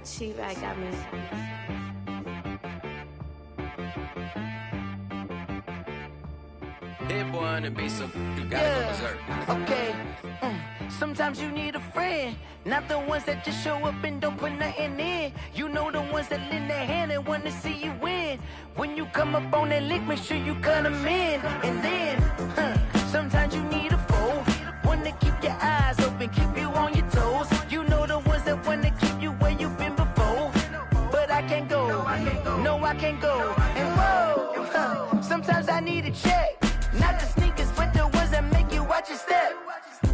She-Bag got me. Hit boy on the beat, so you gotta go berserk. Okay. Sometimes you need a friend, not the ones that just show up and don't put nothing in. You know the ones that lend their hand and want to see you win. When you come up on that lick, make sure you cut them in. And then, sometimes you need a foe, one to keep your eyes open, keep you on your toes. You know the ones that want to keep you where you've been before. But I can't go, no I can't go. And whoa, sometimes I need a check. Not the sneakers, but the ones that make you watch your step.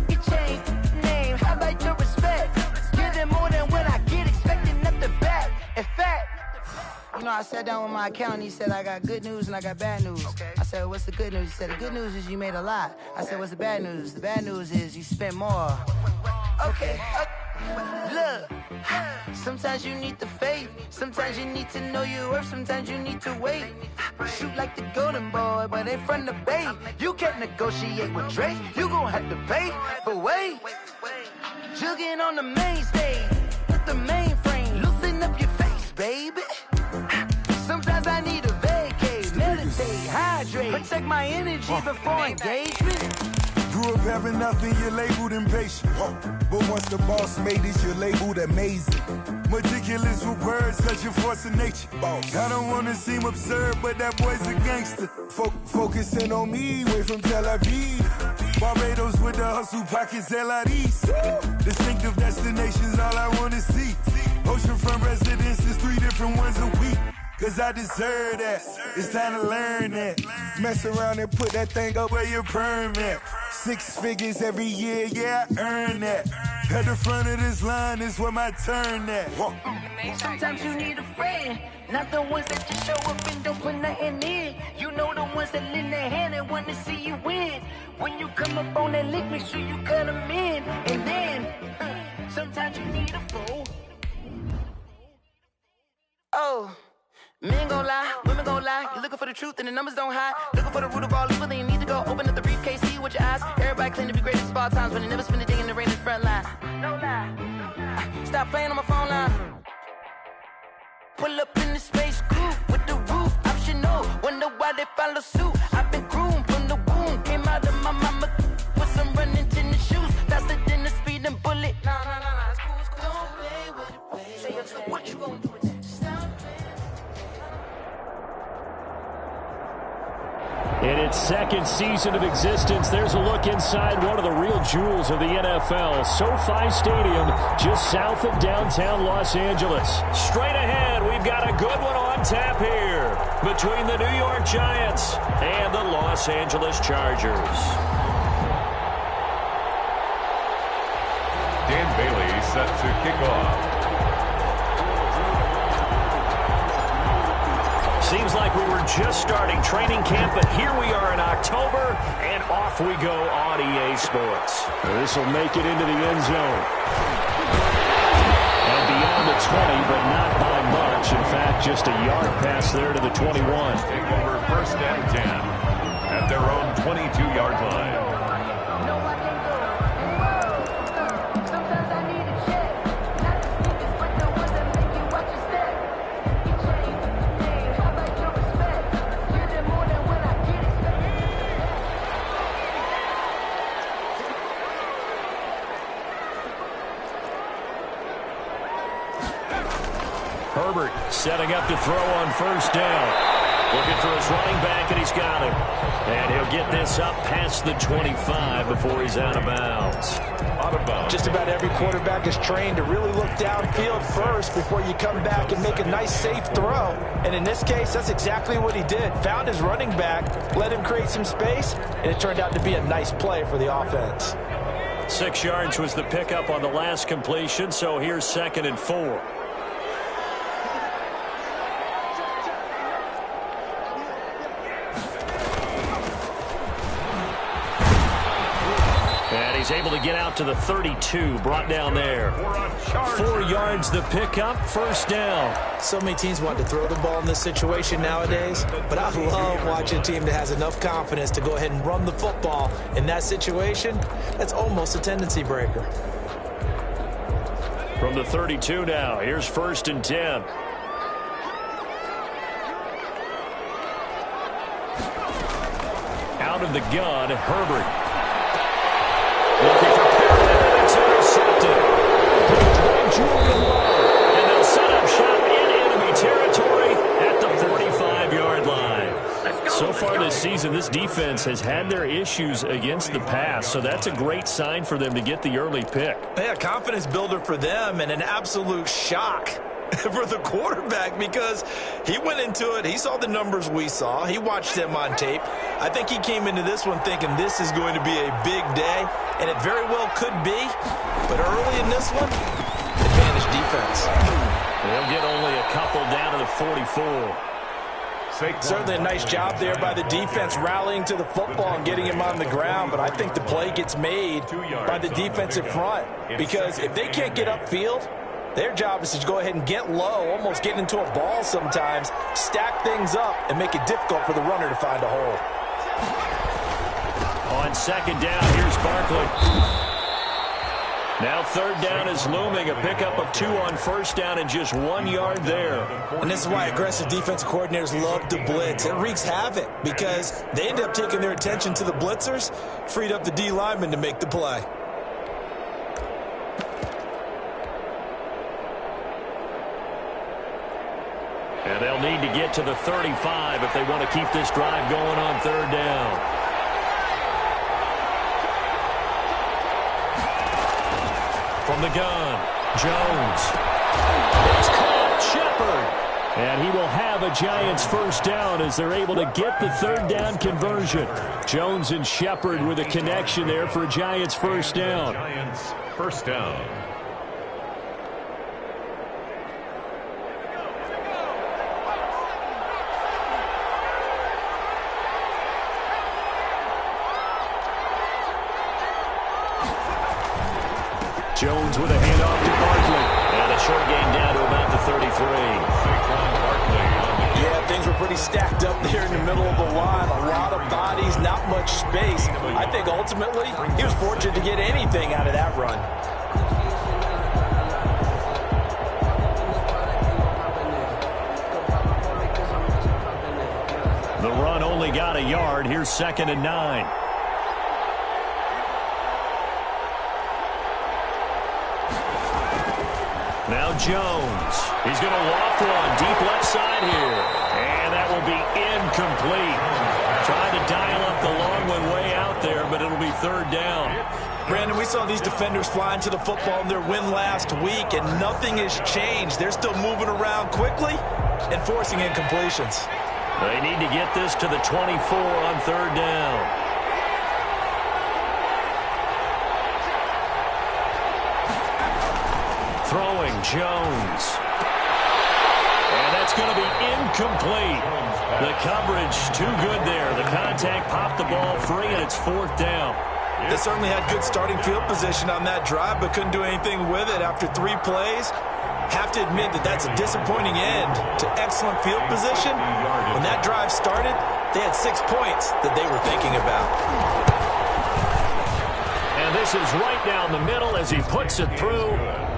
You change name, how about your respect? Give them more than what I get, expecting nothing back. In fact, you know, I sat down with my accountant, he said I got good news and I got bad news. Okay. I said, what's the good news? He said, the good news is you made a lot. I said, what's the bad news? The bad news is you spent more. Okay. Look, sometimes you need the faith, sometimes you need to know your worth, sometimes you need to wait. Shoot like the golden boy, but in front of the bay. You can't negotiate with Drake, you gon' have to pay. But wait, jugging on the main stage, with the mainframe, loosen up your face, baby. Sometimes I need a vacate, meditate, hydrate, protect my energy before engagement. Grew up having nothing, you're labeled impatient. But once the boss made it, you're labeled amazing. Meticulous with words, cause you're force of nature. I don't wanna seem absurd, but that boy's a gangster. Focusing on me, way from Tel Aviv. Barbados with the hustle pockets, LIDs. Distinctive destinations, all I wanna see. Oceanfront residences, 3 different ones a week. Cause I deserve that, it's time to learn that. Mess around and put that thing up where your perm at. 6 figures every year, yeah, I earn that. At the front of this line is where my turn at. Sometimes you need a friend, not the ones that just show up and don't put nothing in. You know the ones that lend their hand and want to see you win. When you come up on that lick, make sure you cut them in. And then, sometimes you need a fool. Oh. Men gon' lie, women gon' lie. You're looking for the truth and the numbers don't hide. Looking for the root of all evil, then you need to go open up the briefcase, see with your eyes. Everybody claim to be greatest of all times, but they never spend a day in the rain in the front line. No lie. Stop playing on my phone line. Pull up in the space coupe with the roof optional. Wonder why they follow suit. I've been groomed from the womb, came out of my mama with some running tennis shoes, faster than the speeding bullet. Nah, it's cool, it's cool. Don't play with it, baby. Say what you gon' do with that? In its second season of existence, there's a look inside one of the real jewels of the NFL. SoFi Stadium, just south of downtown Los Angeles. Straight ahead, we've got a good one on tap here between the New York Giants and the Los Angeles Chargers. Dan Bailey set to kick off. Seems like we were just starting training camp, but here we are in October, and off we go on EA Sports. This will make it into the end zone. And beyond the 20, but not by much. In fact, just a yard pass there to the 21. Take over 1st and 10 at their own 22-yard line. Herbert setting up to throw on 1st down. Looking for his running back, and he's got him. And he'll get this up past the 25 before he's out of bounds. Just about every quarterback is trained to really look downfield first before you come back and make a nice, safe throw. And in this case, that's exactly what he did. Found his running back, let him create some space, and it turned out to be a nice play for the offense. 6 yards was the pickup on the last completion, so here's 2nd and 4. He's able to get out to the 32, brought down there. 4 yards the pickup, 1st down. So many teams want to throw the ball in this situation nowadays, but I love watching a team that has enough confidence to go ahead and run the football. In that situation, that's almost a tendency breaker. From the 32 now, here's 1st and 10. Out of the gun, Herbert. Looking for Perriman. It's intercepted. Picked by Julian Love. And they'll set up shop in enemy territory at the 45-yard line. So far this season, this defense has had their issues against the pass, so that's a great sign for them to get the early pick. Yeah, confidence builder for them and an absolute shock for the quarterback because he went into it. He saw the numbers we saw. He watched them on tape. I think he came into this one thinking this is going to be a big day, and it very well could be. But early in this one, advantage defense. They'll get only a couple down to the 44. Certainly a nice job there by the defense rallying to the football and getting him on the ground, but I think the play gets made by the defensive front because if they can't get upfield, their job is to go ahead and get low, almost get into a ball sometimes, stack things up, and make it difficult for the runner to find a hole. On 2nd down, here's Barkley. Now 3rd down is looming, a pickup of 2 on 1st down and just 1 yard there. And this is why aggressive defensive coordinators love to blitz. It wreaks havoc because they end up taking their attention to the blitzers, freed up the D lineman to make the play. And they'll need to get to the 35 if they want to keep this drive going on 3rd down. From the gun, Jones. It's caught, Shepard. And he will have a Giants 1st down as they're able to get the 3rd down conversion. Jones and Shepard with a connection there for a Giants 1st down. Giants 1st down. Jones with a handoff to Barkley. And a short gain down to about the 33. Yeah, things were pretty stacked up there in the middle of the line. A lot of bodies, not much space. I think ultimately he was fortunate to get anything out of that run. The run only got a yard. Here's 2nd and 9. Now Jones. He's going to loft one deep left side here. And that will be incomplete. Trying to dial up the long one way out there, but it'll be 3rd down. Brandon, we saw these defenders flying to the football in their win last week, and nothing has changed. They're still moving around quickly and forcing incompletions. They need to get this to the 24 on 3rd down. Throwing Jones. And that's going to be incomplete. The coverage too good there. The contact popped the ball free, and it's 4th down. They certainly had good starting field position on that drive, but couldn't do anything with it after 3 plays. Have to admit that that's a disappointing end to excellent field position. When that drive started, they had 6 points that they were thinking about. And this is right down the middle as he puts it through.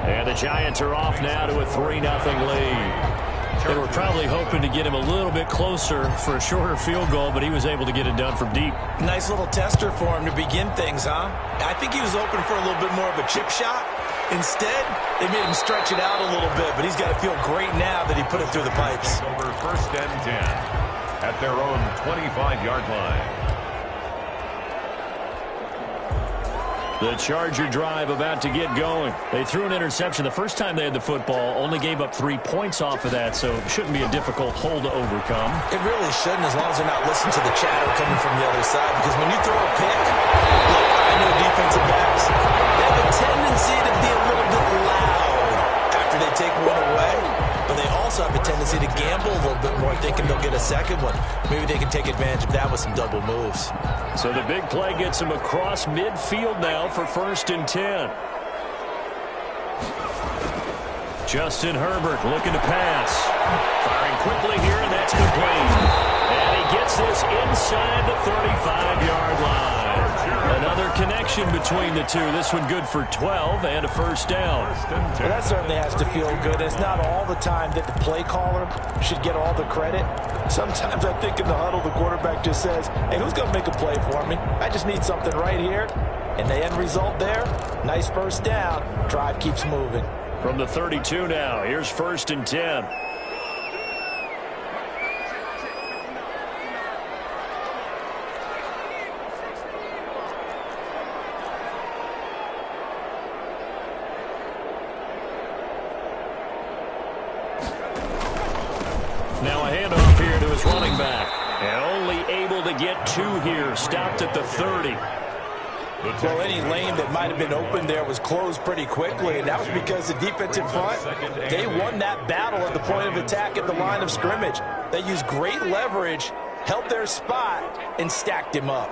And the Giants are off now to a 3-0 lead. They were probably hoping to get him a little bit closer for a shorter field goal, but he was able to get it done from deep. Nice little tester for him to begin things, huh? I think he was open for a little bit more of a chip shot. Instead, they made him stretch it out a little bit, but he's got to feel great now that he put it through the pipes. Over 1st and 10 at their own 25-yard line. The Charger drive about to get going. They threw an interception the first time they had the football, only gave up 3 points off of that, so it shouldn't be a difficult hole to overcome. It really shouldn't, as long as they're not listening to the chatter coming from the other side, because when you throw a pick, look, I know defensive backs, they have a tendency to be a little bit loud after they take one away, but they also have a tendency to gamble a little bit more, thinking they'll get a second one. Maybe they can take advantage of that with some double moves. So the big play gets him across midfield now for 1st and 10. Justin Herbert looking to pass. Firing quickly here, and that's complete. And he gets this inside the 35-yard line. Another connection connection between the two. This one good for 12 and a first down. Well, that certainly has to feel good. It's not all the time that the play caller should get all the credit. Sometimes I think in the huddle, the quarterback just says, hey, who's going to make a play for me? I just need something right here. And the end result there, nice first down. Drive keeps moving. From the 32 now, here's 1st and 10. Now a handoff here to his running back. And only able to get 2 here. Stopped at the 30. Well, any lane that might have been open there was closed pretty quickly, and that was because the defensive front, they won that battle at the point of attack at the line of scrimmage. They used great leverage, held their spot, and stacked him up.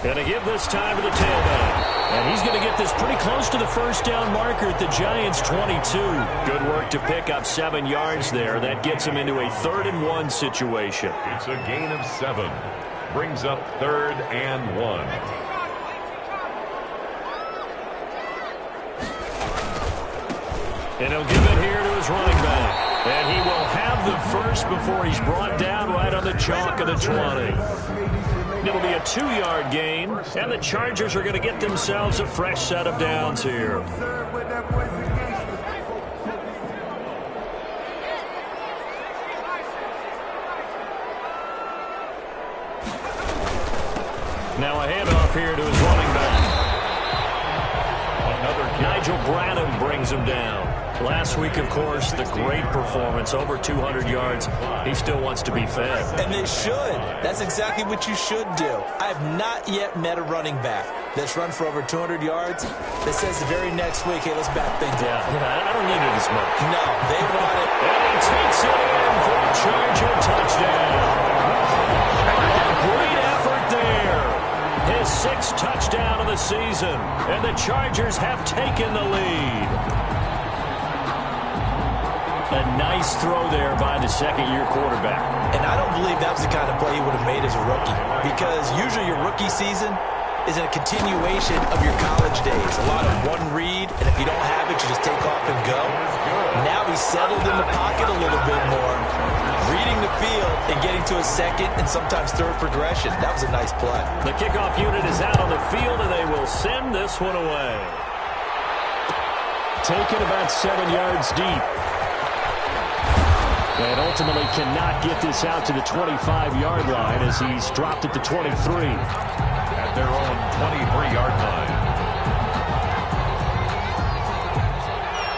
Gonna give this time to the tailback. And he's going to get this pretty close to the first down marker at the Giants' 22. Good work to pick up 7 yards there. That gets him into a 3rd and 1 situation. It's a gain of 7. Brings up 3rd and 1. And he'll give it here to his running back. And he will have the first before he's brought down right on the chalk of the 20. It'll be a 2-yard gain, and the Chargers are going to get themselves a fresh set of downs here. Now a handoff here to his running back. Nigel Branham brings him down. Last week, of course, the great performance, over 200 yards. He still wants to be fed. And they should. That's exactly what you should do. I have not yet met a running back that's run for over 200 yards that says the very next week, hey, let's back things up. Yeah, I don't need it as much. No, they want it. And he takes it in for a Charger touchdown. A great effort there. His 6th touchdown of the season. And the Chargers have taken the lead. A nice throw there by the second-year quarterback. And I don't believe that was the kind of play he would have made as a rookie, because usually your rookie season is a continuation of your college days. A lot of one read, and if you don't have it, you just take off and go. Now he's settled in the pocket a little bit more, reading the field and getting to a second and sometimes third progression. That was a nice play. The kickoff unit is out on the field, and they will send this one away. Taken about 7 yards deep. And ultimately cannot get this out to the 25-yard line as he's dropped at the 23. At their own 23-yard line.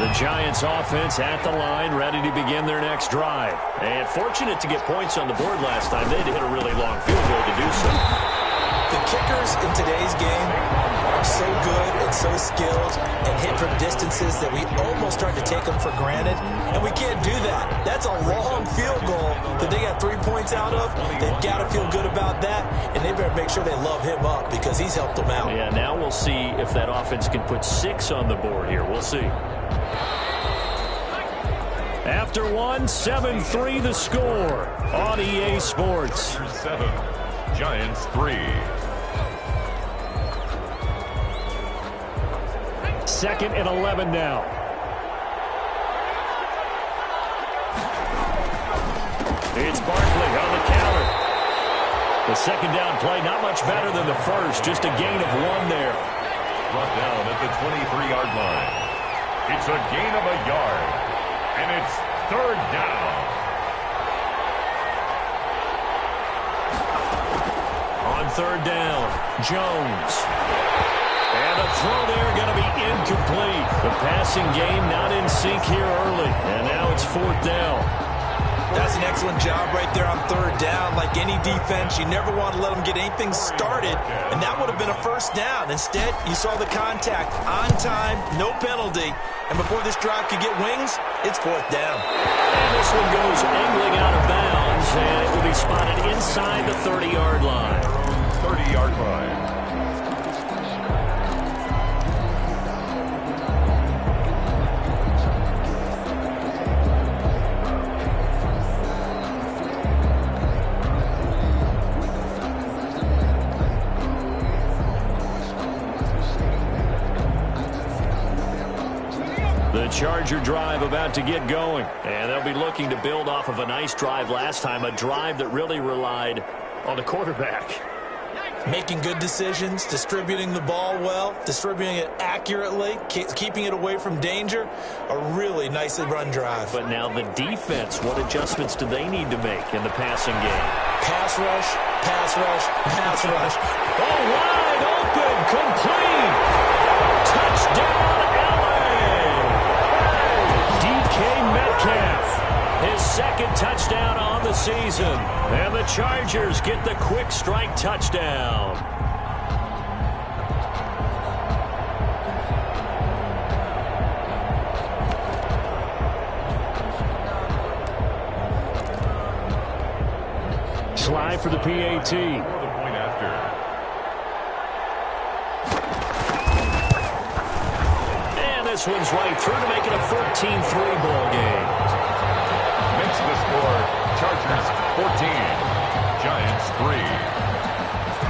The Giants offense at the line, ready to begin their next drive. And fortunate to get points on the board last time. They had to hit a really long field goal to do so. The kickers in today's game are so good and so skilled and hit from distances that we almost start to take them for granted, and we can't do that. That's a long field goal that they got 3 points out of. They've got to feel good about that, and they better make sure they love him up because he's helped them out. Yeah, now we'll see if that offense can put 6 on the board here. We'll see. After 1, 7-3 the score on EA Sports. 7, Giants 3. 2nd and 11 now. It's Barkley on the counter. The second down play, not much better than the first. Just a gain of 1 there. Brought down at the 23-yard line. It's a gain of a yard. And it's 3rd down. On 3rd down, Jones. And a throw there going to be incomplete. The passing game not in sync here early. And now it's 4th down. That's an excellent job right there on 3rd down. Like any defense, you never want to let them get anything started, and that would have been a first down. Instead, you saw the contact on time, no penalty, and before this drive could get wings, it's 4th down. And this one goes angling out of bounds, and it will be spotted inside the 30-yard line. 30-yard line. Charger drive about to get going. And they'll be looking to build off of a nice drive last time, a drive that really relied on the quarterback. Making good decisions, distributing the ball well, distributing it accurately, keeping it away from danger. A really nicely run drive. But now the defense, what adjustments do they need to make in the passing game? Pass rush, pass rush, pass rush. Oh, wide open, complete. Touchdown, LA. DK Metcalf. His second touchdown on the season. And the Chargers get the quick strike touchdown. Slide for the PAT. And this one's right through to make it a 14-3 ball game. Makes the score Chargers 14, Giants 3.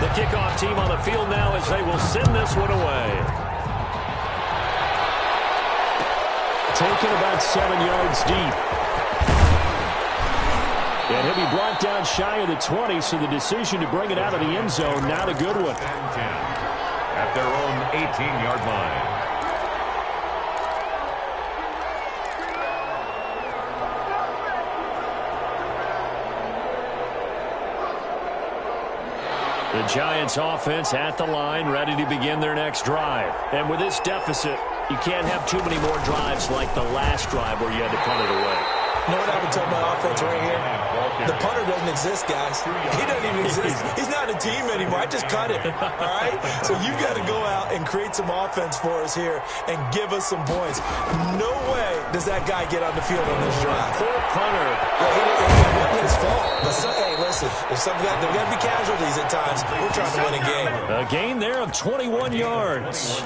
The kickoff team on the field now as they will send this one away. Taken about 7 yards deep. And he'll be brought down shy of the 20, so the decision to bring it out of the end zone, not a good one. 10 at their own 18-yard line. The Giants offense at the line, ready to begin their next drive. And with this deficit, you can't have too many more drives like the last drive where you had to punt it away. You know what I would tell my offense right here? The punter doesn't exist, guys. He doesn't even exist. He's not a team anymore. I just cut him, all right? So you've got to go out and create some offense for us here and give us some points. No way does that guy get on the field on this drive. Poor punter. It wasn't his fault. But hey, listen, there's going to be casualties at times. We're trying to win a game. A gain there of 21 yards.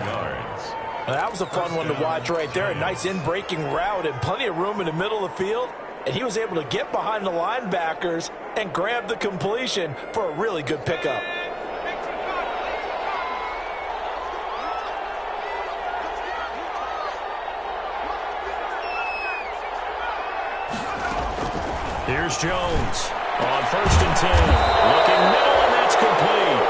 Now, that was a fun one to watch right there. A nice in-breaking route and plenty of room in the middle of the field. And he was able to get behind the linebackers and grab the completion for a really good pickup. Here's Jones on 1st and 10. Looking middle, and that's complete.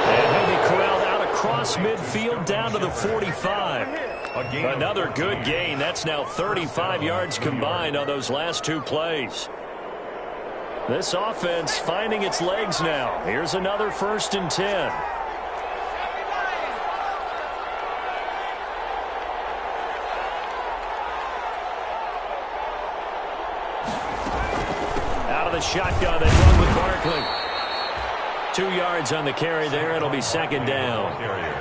And he'll be corralled out across midfield down to the 45. Another good gain. That's now 35 yards combined on those last two plays. This offense finding its legs now. Here's another 1st and 10. Out of the shotgun, they run with Barkley. 2 yards on the carry there. It'll be 2nd down.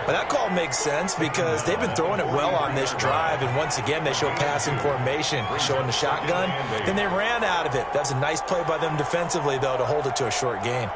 But that call makes sense because they've been throwing it well on this drive, and once again they show passing formation, showing the shotgun. Then they ran out of it. That's a nice play by them defensively, though, to hold it to a short gain.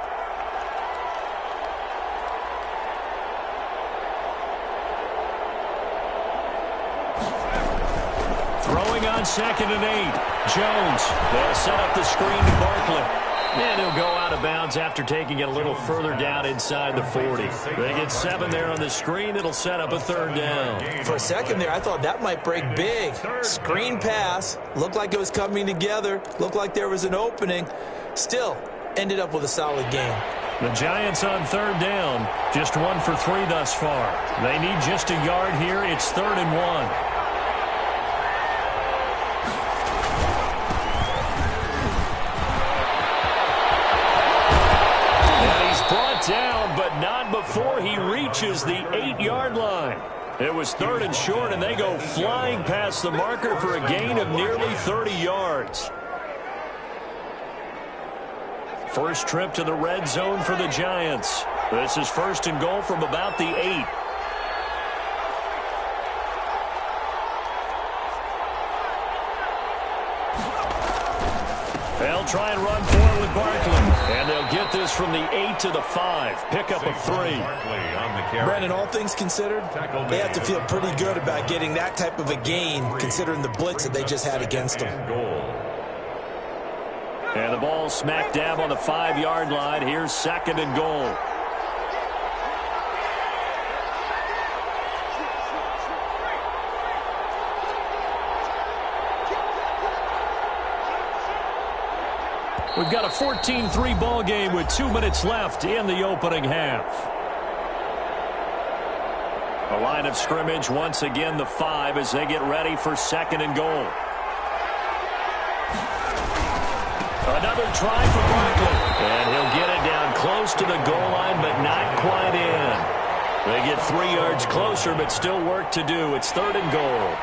Throwing on 2nd and 8. Jones. They'll set up the screen to Barkley. And he'll go out of bounds after taking it a little further down inside the 40. They get 7 there on the screen. It'll set up a 3rd down. For a second there, I thought that might break big. Screen pass. Looked like it was coming together. Looked like there was an opening. Still, ended up with a solid game. The Giants on 3rd down. Just 1 for 3 thus far. They need just a yard here. It's 3rd and 1. Down, but not before he reaches the 8-yard line. It was 3rd and short, and they go flying past the marker for a gain of nearly 30 yards. First trip to the red zone for the Giants. This is 1st and goal from about the 8. They'll try and run for it with Barkley. And they'll get this from the 8 to the 5. Pickup of 3. Brandon, all things considered, they have to feel pretty good about getting that type of a gain, considering the blitz that they just had against them. And the ball smack dab on the 5-yard line. Here's 2nd and goal. We've got a 14-3 ball game with 2 minutes left in the opening half. The line of scrimmage, once again, the 5 as they get ready for 2nd and goal. Another try for Barkley. And he'll get it down close to the goal line, but not quite in. They get 3 yards closer, but still work to do. It's 3rd and goal.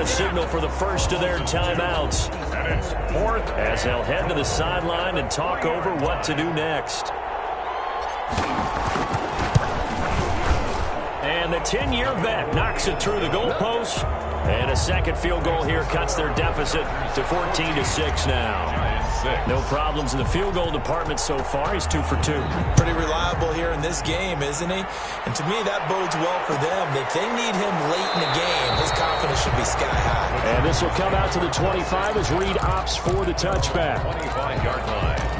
Signal for the first of their timeouts. And it's 4th. As they'll head to the sideline and talk over what to do next. And the 10-year vet knocks it through the goalpost. And a second field goal here cuts their deficit to 14-6 now. No problems in the field goal department so far. He's 2 for 2. Pretty reliable here in this game, isn't he? And to me, that bodes well for them. If they need him late in the game, his confidence should be sky high. And this will come out to the 25 as Reed opts for the touchback. 25-yard line.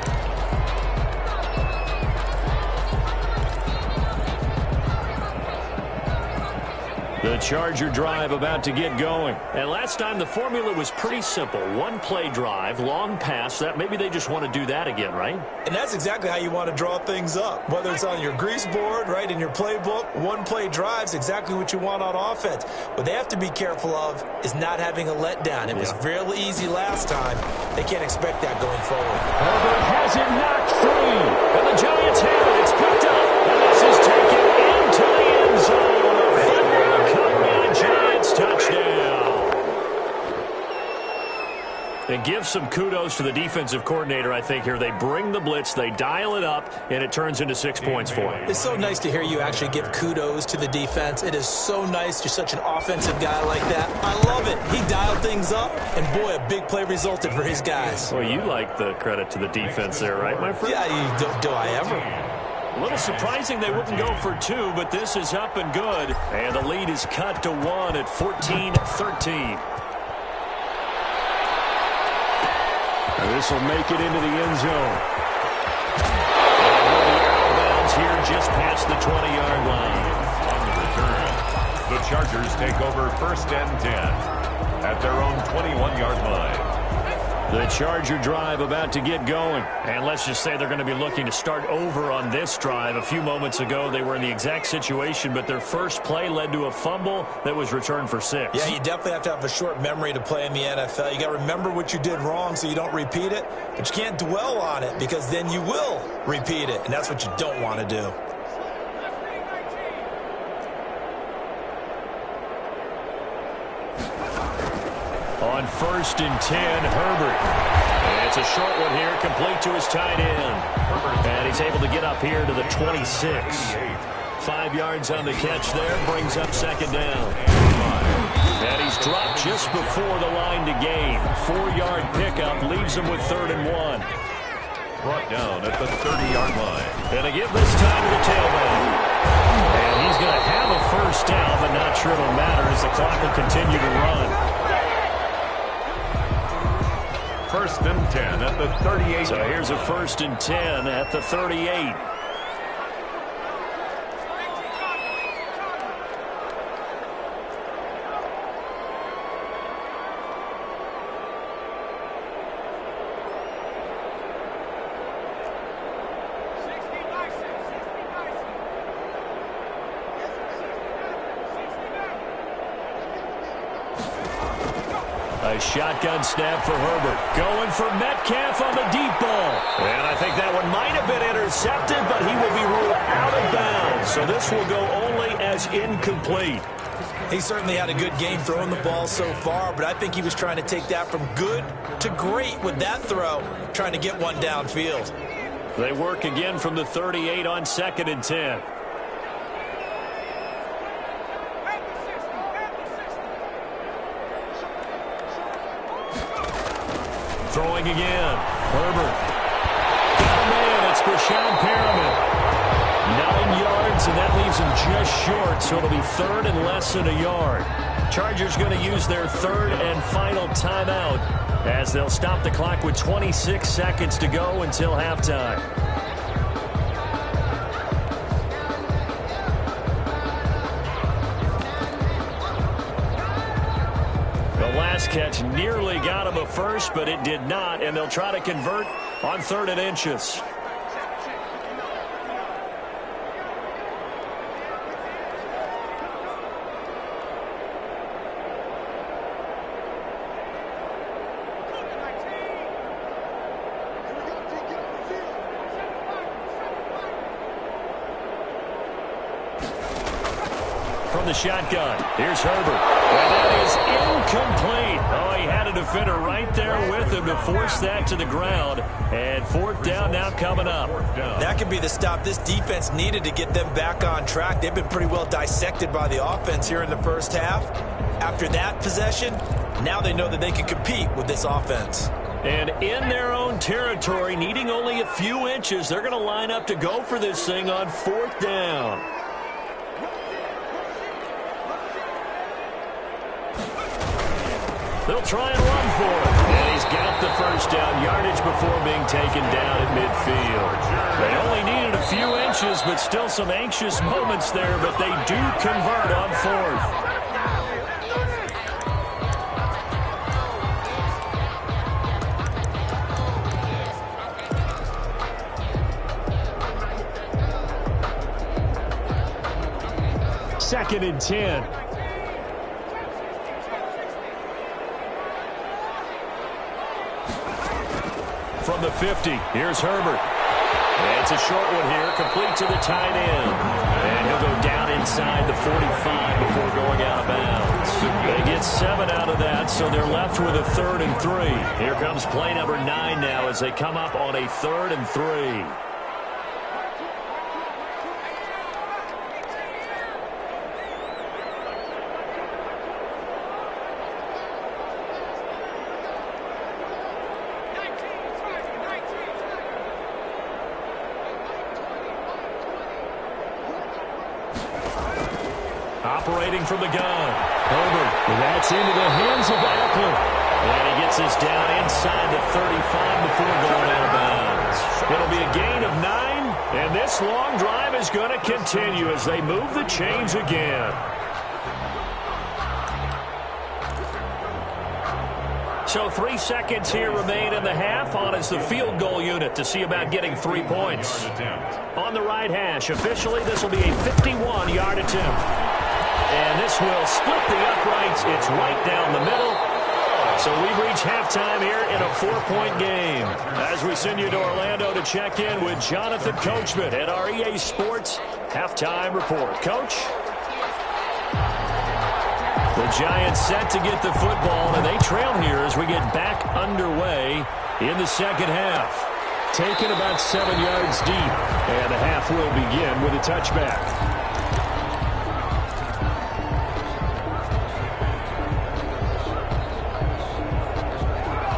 The Charger drive about to get going. And last time the formula was pretty simple. 1 play drive, long pass. That maybe they just want to do that again, right? And that's exactly how you want to draw things up. Whether it's on your grease board, right, in your playbook, 1 play drive's exactly what you want on offense. What they have to be careful of is not having a letdown. It was real easy last time. They can't expect that going forward. Herbert has it knocked free. And the Giants have it. It's picked up. And this is taken into the end zone. Giants touchdown. And give some kudos to the defensive coordinator, I think, here. They bring the blitz, they dial it up, and it turns into 6 points for them. It's so nice to hear you actually give kudos to the defense. It is so nice. You're such an offensive guy like that. I love it. He dialed things up, and boy, a big play resulted for his guys. Well, you like the credit to the defense there, right, my friend? Yeah, do I ever? A little surprising they wouldn't go for 2, but this is up and good. And the lead is cut to 1 at 14-13. And this will make it into the end zone. And we'll be out of bounds here just past the 20-yard line. On the return, the Chargers take over 1st and 10 at their own 21-yard line. The Charger drive about to get going. And let's just say they're going to be looking to start over on this drive. A few moments ago, they were in the exact situation, but their first play led to a fumble that was returned for 6. Yeah, you definitely have to have a short memory to play in the NFL. You got to remember what you did wrong so you don't repeat it, but you can't dwell on it because then you will repeat it, and that's what you don't want to do. On 1st and 10, Herbert. And it's a short one here, complete to his tight end. And he's able to get up here to the 26. 5 yards on the catch there, brings up 2nd down. And he's dropped just before the line to gain. 4-yard pickup leaves him with 3rd and 1. Brought down at the 30-yard line. And a give this time to the tailback. And he's going to have a first down, but not sure it'll matter as the clock will continue to run. 1st and 10 at the 38. So here's a 1st and 10 at the 38. A shotgun snap for Herbert. Going for Metcalf on the deep ball. And I think that one might have been intercepted, but he will be ruled out of bounds. So this will go only as incomplete. He certainly had a good game throwing the ball so far, but I think he was trying to take that from good to great with that throw, trying to get one downfield. They work again from the 38 on 2nd and 10. Throwing again. Herbert. Got a man. It's Brashad Perriman. 9 yards, and that leaves them just short, so it'll be third and less than a yard. Chargers going to use their third and final timeout as they'll stop the clock with 26 seconds to go until halftime. The last catch nearly got him a first, but it did not, and they'll try to convert on 3rd and inches. From the shotgun, here's Herbert. And that is incomplete. Oh, he had a defender right there with him to force that to the ground. And 4th down now coming up. That could be the stop this defense needed to get them back on track. They've been pretty well dissected by the offense here in the first half. After that possession, now they know that they can compete with this offense. And in their own territory, needing only a few inches, they're going to line up to go for this thing on 4th down. They'll try and run for it. And he's got the first down yardage before being taken down at midfield. They only needed a few inches, but still some anxious moments there, but they do convert on 4th. Second and 10. From the 50, here's Herbert. And it's a short one here, complete to the tight end. And he'll go down inside the 45 before going out of bounds. They get 7 out of that, so they're left with a 3rd and 3. Here comes play number 9 now as they come up on a 3rd and 3. Operating from the gun. Herbert. And that's into the hands of Eckler. And he gets us down inside the 35 before going out of bounds. It'll be a gain of 9. And this long drive is going to continue as they move the chains again. So 3 seconds here remain in the half. On is the field goal unit to see about getting 3 points. On the right hash, officially this will be a 51-yard attempt. And this will split the uprights. It's right down the middle. So we've reached halftime here in a 4-point game. As we send you to Orlando to check in with Jonathan Coachman at our EA Sports Halftime Report. Coach? The Giants set to get the football, and they trail here as we get back underway in the second half. Taken about 7 yards deep, and the half will begin with a touchback.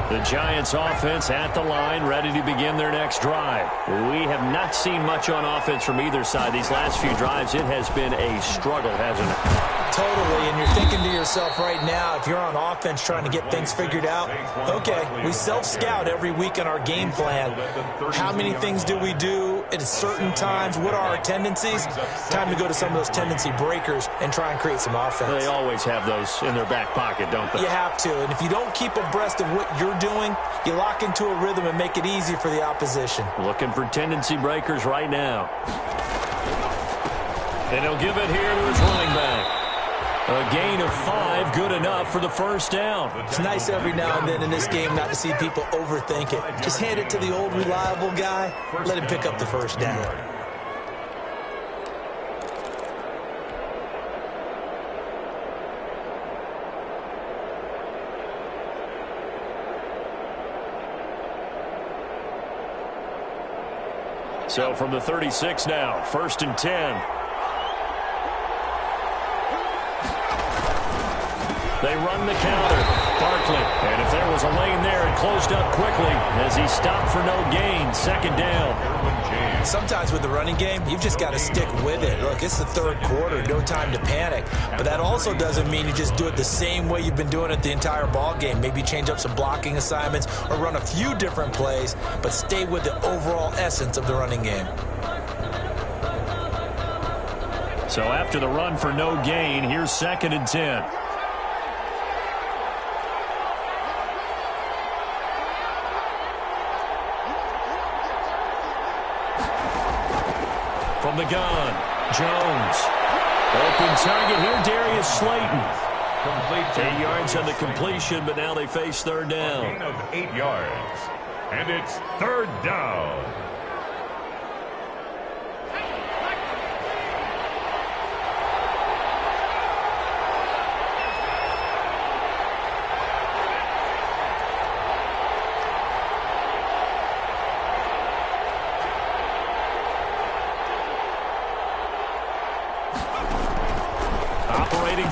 The Giants offense at the line, ready to begin their next drive. We have not seen much on offense from either side. These last few drives, it has been a struggle, hasn't it? Totally, and you're thinking to yourself right now, if you're on offense trying to get things figured out, okay, we self-scout every week in our game plan. How many things do we do at certain times? What are our tendencies? Time to go to some of those tendency breakers and try and create some offense. They always have those in their back pocket, don't they? You have to, and if you don't keep abreast of what you're doing, you lock into a rhythm and make it easy for the opposition. Looking for tendency breakers right now. And he'll give it here to his running back. A gain of 5, good enough for the first down. It's nice every now and then in this game not to see people overthink it. Just hand it to the old reliable guy. Let him pick up the first down. So from the 36 now, 1st and 10. They run the counter. Barkley. And if there was a lane there, it closed up quickly as he stopped for no gain. Second down. Sometimes with the running game, you've just got to stick with it. Look, it's the third quarter, no time to panic. But that also doesn't mean you just do it the same way you've been doing it the entire ball game. Maybe change up some blocking assignments or run a few different plays, but stay with the overall essence of the running game. So after the run for no gain, here's 2nd and 10. From the gun, Jones. Open target here, Darius Slayton. 8 yards on the completion, but now they face third down. A gain of 8 yards. And it's third down.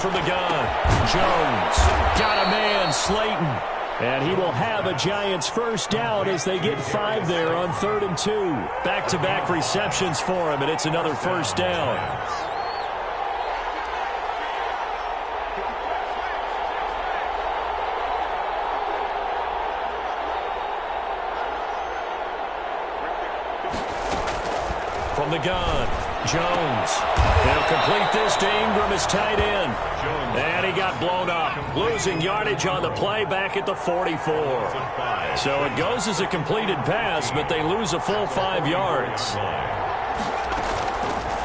From the gun, Jones got a man, Slayton, and he will have a Giants first down as they get 5 there on 3rd and 2. Back-to-back receptions for him, and it's another first down. From the gun, Jones. They'll complete this to Ingram as tight end. And he got blown up. Losing yardage on the play back at the 44. So it goes as a completed pass, but they lose a full 5 yards.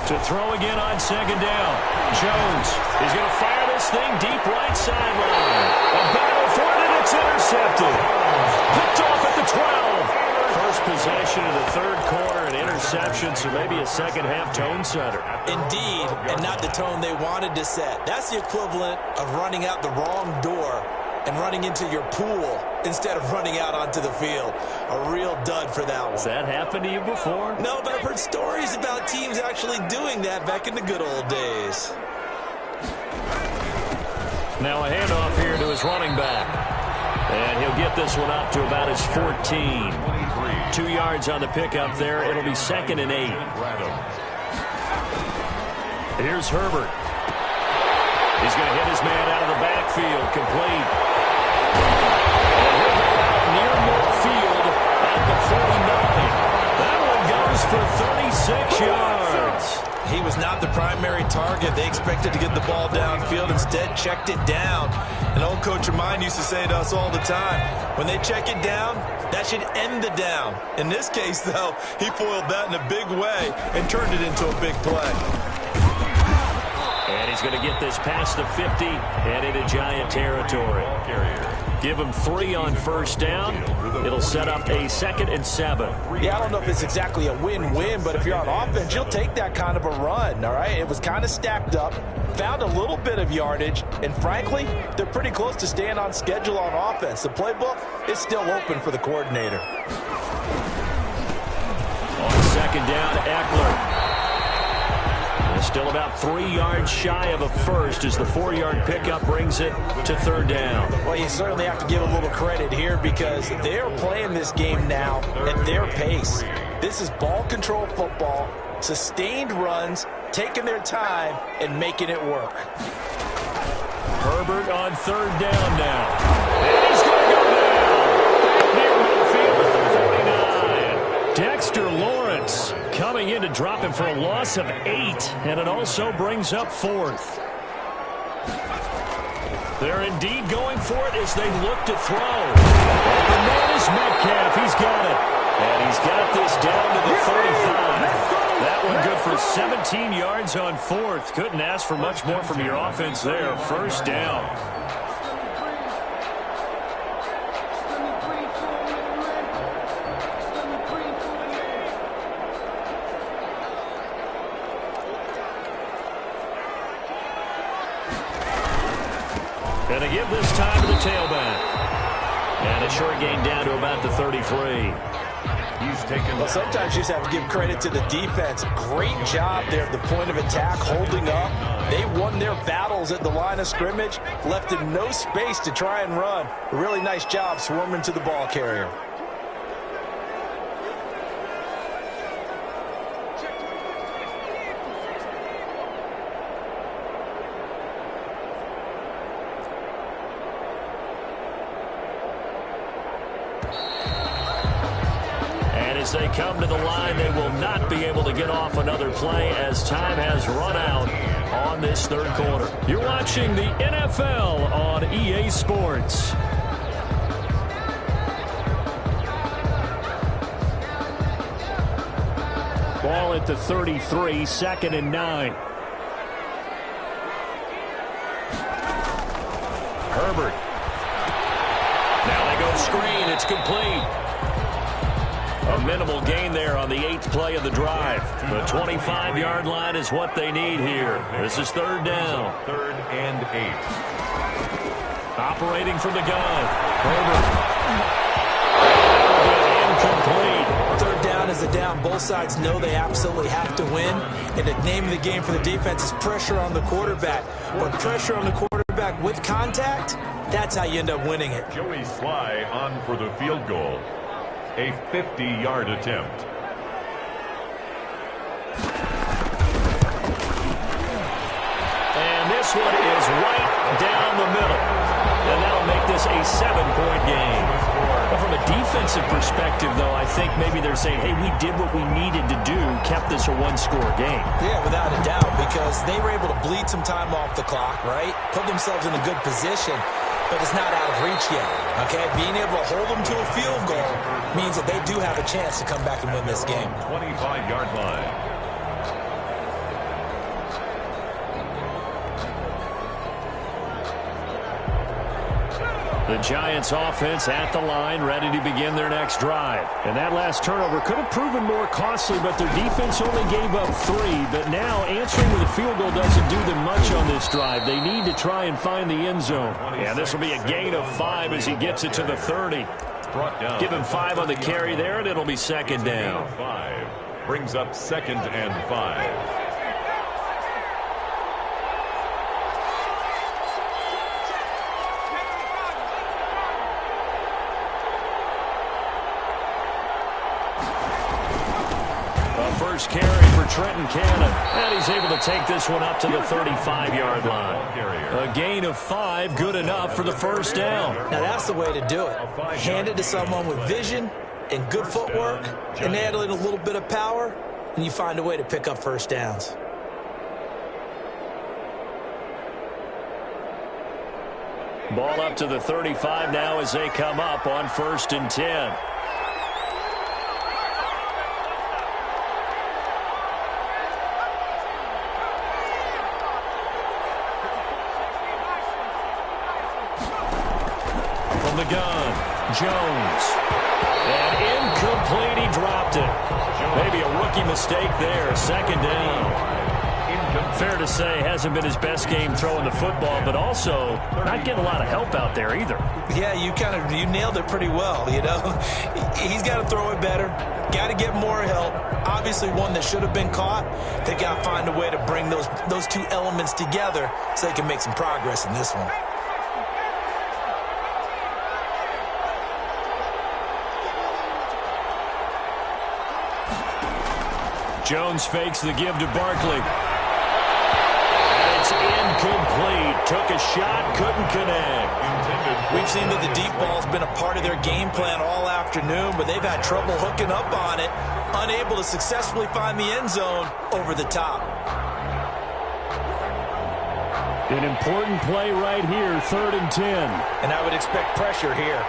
To throw again on 2nd down. Jones is going to fire this thing deep right sideline. A battle for it, and it's intercepted. Picked off at the 12. First possession of the third quarter, an interception, so maybe a second-half tone setter. Indeed, and not the tone they wanted to set. That's the equivalent of running out the wrong door and running into your pool instead of running out onto the field. A real dud for that one. Has that happened to you before? No, but I've heard stories about teams actually doing that back in the good old days. Now a handoff here to his running back. And he'll get this one up to about his 14. 2 yards on the pickup there. It'll be 2nd and 8. Here's Herbert. He's going to hit his man out of the backfield. Complete. And he'll go out near midfield at the 49. That one goes for 36 yards. He was not the primary target. They expected to get the ball downfield. Instead, checked it down. An old coach of mine used to say to us all the time, when they check it down, that should end the down. In this case, though, he foiled that in a big way and turned it into a big play. And he's going to get this past the 50 and into Giant territory. Give him 3 on first down. It'll set up a 2nd and 7. Yeah, I don't know if it's exactly a win-win, but if you're on offense, you'll take that kind of a run, all right? It was kind of stacked up, found a little bit of yardage, and frankly, they're pretty close to staying on schedule on offense. The playbook is still open for the coordinator. On 2nd down, Eckler. Still about 3 yards shy of a first as the 4-yard pickup brings it to 3rd down. Well, you certainly have to give a little credit here because they're playing this game now at their pace. This is ball control football, sustained runs, taking their time, and making it work. Herbert on 3rd down now. And he's going to go down. Near midfield at the 49. Dexter Lawrence coming in to drop him for a loss of 8, and it also brings up 4th. They're indeed going for it as they look to throw. And the man is Metcalf. He's got it. And he's got this down to the 35. That one good for 17 yards on 4th. Couldn't ask for much more from your offense there. First down. And to give this time to the tailback. And a short gain down to about the 33. He's taken. Well, sometimes you just have to give credit to the defense. Great job there at the point of attack, holding up. They won their battles at the line of scrimmage, left him no space to try and run. A really nice job swarming to the ball carrier. As they come to the line, they will not be able to get off another play as time has run out on this third quarter. You're watching the NFL on EA Sports. Ball at the 33, 2nd and 9. Herbert. Now they go screen. It's complete. A minimal gain there on the 8th play of the drive. The 25-yard line is what they need here. This is 3rd down. 3rd and 8. Operating from the gun. Herbert. Incomplete. 3rd down is a down. Both sides know they absolutely have to win. And the name of the game for the defense is pressure on the quarterback. But pressure on the quarterback with contact, that's how you end up winning it. Joey Sly on for the field goal. A 50-yard attempt. And this one is right down the middle. And that'll make this a 7-point game. But from a defensive perspective, though, I think maybe they're saying, hey, we did what we needed to do, kept this a one-score game. Yeah, without a doubt, because they were able to bleed some time off the clock, right? Put themselves in a good position. But it's not out of reach yet, okay? Being able to hold them to a field goal means that they do have a chance to come back and win this game. 25-yard line. The Giants offense at the line, ready to begin their next drive. And that last turnover could have proven more costly, but their defense only gave up 3. But now answering with a field goal doesn't do them much on this drive. They need to try and find the end zone. And this will be a gain of 5 as he gets it to the 30. Give him 5 on the carry there, and it'll be 2nd down. 5 brings up 2nd and 5. First carry for Trenton Cannon. And he's able to take this one up to the 35-yard line. A gain of 5, good enough for the 1st down. Now that's the way to do it. Hand it to someone with vision and good footwork, and add in a little bit of power, and you find a way to pick up 1st downs. Ball up to the 35 now as they come up on 1st and 10. The gun, Jones, and incomplete, he dropped it. Maybe a rookie mistake there, 2nd down. Fair to say, hasn't been his best game throwing the football, but also not getting a lot of help out there either. Yeah, you nailed it pretty well, you know. He's got to throw it better, got to get more help. Obviously one that should have been caught. They got to find a way to bring those two elements together so they can make some progress in this one. Jones fakes the give to Barkley. And it's incomplete. Took a shot, couldn't connect. We've seen that the deep ball's been a part of their game plan all afternoon, but they've had trouble hooking up on it, unable to successfully find the end zone over the top. An important play right here, 3rd and 10. And I would expect pressure here.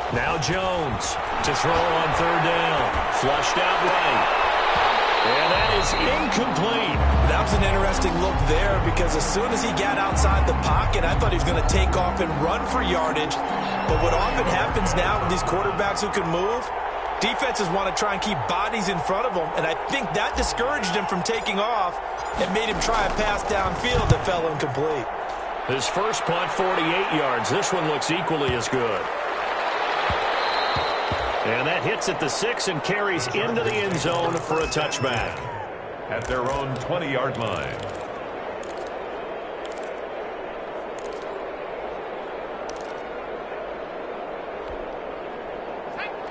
Now Jones to throw on 3rd down. Flushed out right. And that is incomplete. That was an interesting look there because as soon as he got outside the pocket, I thought he was going to take off and run for yardage. But what often happens now with these quarterbacks who can move, Defenses want to try and keep bodies in front of them, and I think that discouraged him from taking off and made him try a pass downfield that fell incomplete. His first punt, 48 yards. This one looks equally as good. And that hits at the 6 and carries into the end zone for a touchback. At their own 20-yard line.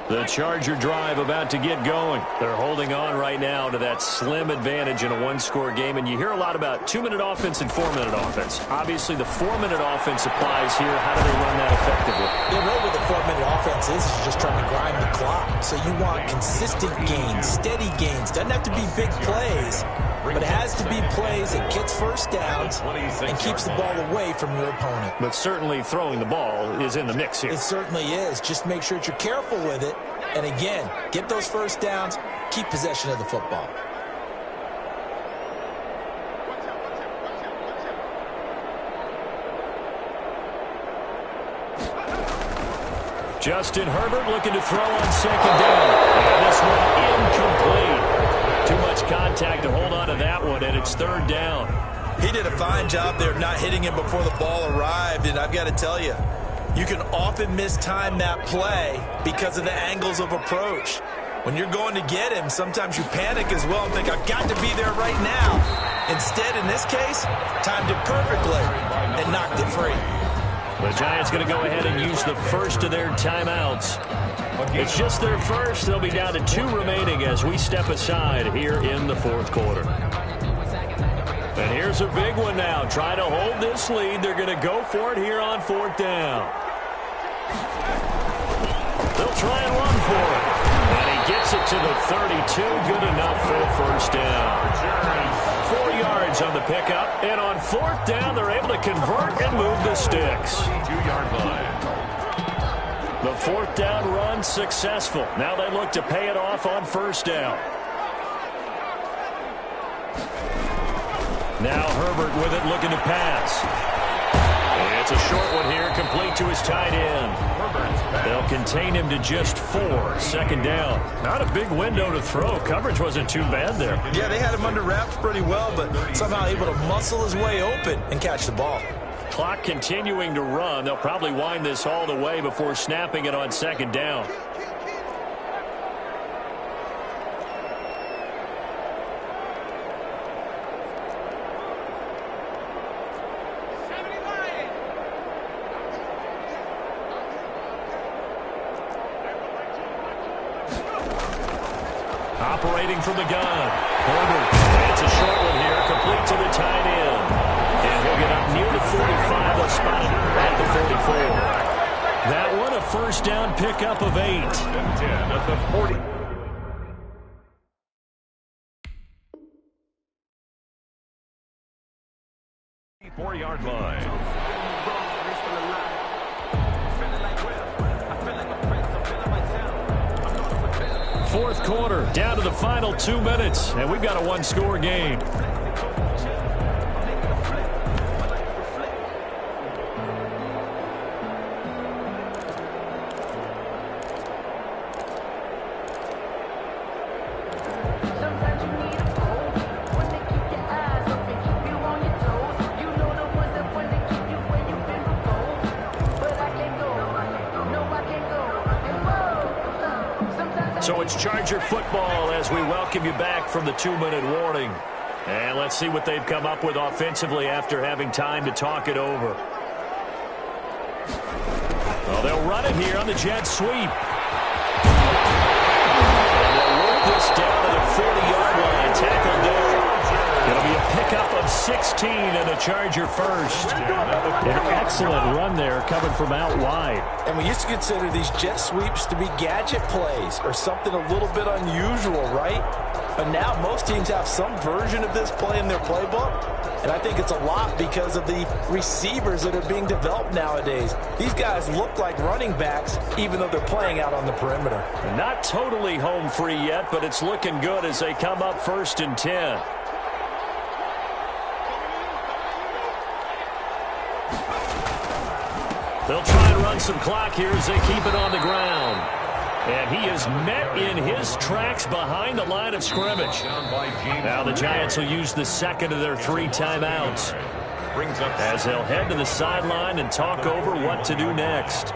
The Charger drive about to get going. They're holding on right now to that slim advantage in a one-score game. And you hear a lot about 2-minute offense and 4-minute offense. Obviously, the 4-minute offense applies here. How do they run that effectively? Yeah, really what the 4-minute offense is just trying to grind the clock. So you want consistent gains, steady gains. Doesn't have to be big plays, but it has to be plays that gets first downs and keeps the ball away from your opponent. But certainly throwing the ball is in the mix here. It certainly is. Just make sure that you're careful with it. And again, get those first downs, keep possession of the football. Justin Herbert looking to throw on second down. And this one incomplete. Too much contact to hold on to that one, and it's third down. He did a fine job there of not hitting him before the ball arrived, and I've got to tell you, you can often mistime that play because of the angles of approach. When you're going to get him, sometimes you panic as well and think, I've got to be there right now. Instead, in this case, timed it perfectly and knocked it free. The Giants going to go ahead and use the first of their timeouts. It's just their first. They'll be down to 2 remaining as we step aside here in the fourth quarter. And here's a big one now. Trying to hold this lead. They're going to go for it here on fourth down. They'll try and run for it. And he gets it to the 32. Good enough for a first down. 4 yards on the pickup. And on fourth down, they're able to convert and move the sticks. 2-yard line. The fourth down run successful. Now they look to pay it off on first down. Now Herbert with it, looking to pass. It's a short one here, complete to his tight end. They'll contain him to just 4. Second down. Not a big window to throw. Coverage wasn't too bad there. Yeah, they had him under wraps pretty well, but somehow able to muscle his way open and catch the ball. Clock continuing to run. They'll probably wind this all the way before snapping it on second down. Operating from the gun. Herbert. It's a short one here. Complete to the tight end. And he'll get up near the 45. They'll spot it at the 44. That one a first down pickup of 8. 10 at the 40. 4-yard line. Fourth quarter, down to the final 2 minutes, and we've got a one-score game. Sometimes you need a pole, one to keep your eyes open, keep you on your toes. You know the ones that want to keep you where you've been before. But I can't go, no I can't go. And whoa, sometimes So it's Charger football as we welcome you back from the 2-minute warning. And let's see what they've come up with offensively after having time to talk it over. Well, they'll run it here on the jet sweep. And they'll work this down to the 40-yard line. Tackled there. It'll be a pickup of 16 and a Charger first. An excellent run there coming from out wide. And we used to consider these jet sweeps to be gadget plays or something a little bit unusual, right? But now most teams have some version of this play in their playbook. And I think it's a lot because of the receivers that are being developed nowadays. These guys look like running backs even though they're playing out on the perimeter. Not totally home free yet, but it's looking good as they come up 1st and 10. They'll try and run some clock here as they keep it on the ground. And he is met in his tracks behind the line of scrimmage. Now the Giants will use the second of their 3 timeouts as they'll head to the sideline and talk over what to do next.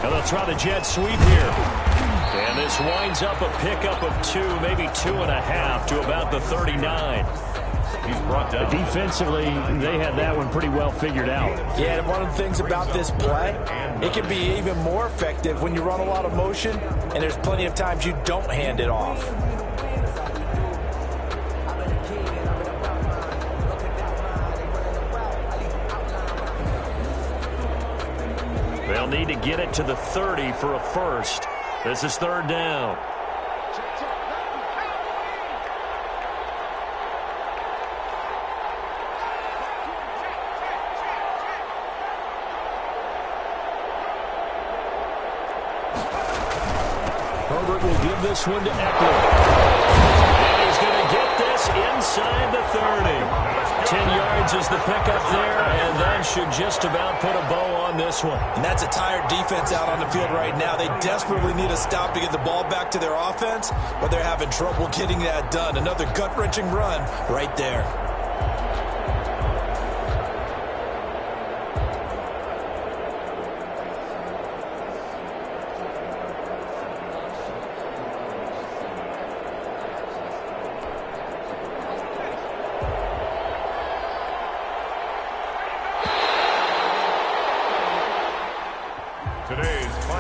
And they'll try the jet sweep here. And this winds up a pickup of 2, maybe 2.5 to about the 39. He's brought down. Defensively, they had that one pretty well figured out. Yeah, and one of the things about this play, it can be even more effective when you run a lot of motion, and there's plenty of times you don't hand it off. They'll need to get it to the 30 for a first. This is 3rd down. Herbert will give this one to Eckler. And he's going to get this inside the 30. 10 yards is the pickup there, and that should just about put a bow on this one. And that's a tired defense out on the field right now. They desperately need a stop to get the ball back to their offense, but they're having trouble getting that done. Another gut-wrenching run right there.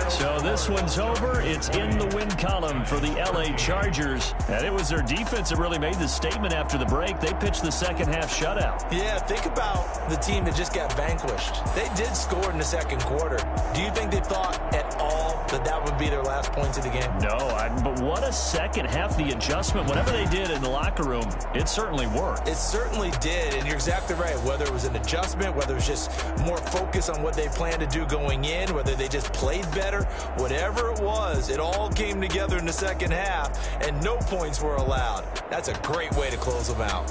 So this one's over. It's in the win column for the L.A. Chargers. And it was their defense that really made the statement after the break. They pitched the second half shutout. Yeah, think about the team that just got vanquished. They did score in the second quarter. Do you think they thought at all that that would be their last points of the game? No, but what a second half. The adjustment, whatever they did in the locker room, it certainly worked. It certainly did, and you're exactly right. Whether it was an adjustment, whether it was just more focus on what they planned to do going in, whether they just played better, whatever it was, it all came together in the second half, and no points were allowed. That's a great way to close them out.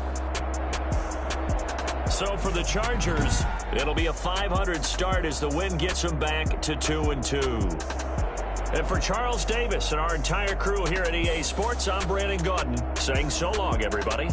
So for the Chargers, it'll be a 500 start as the win gets them back to 2-2. And for Charles Davis and our entire crew here at EA Sports, I'm Brandon Gaudin saying so long, everybody.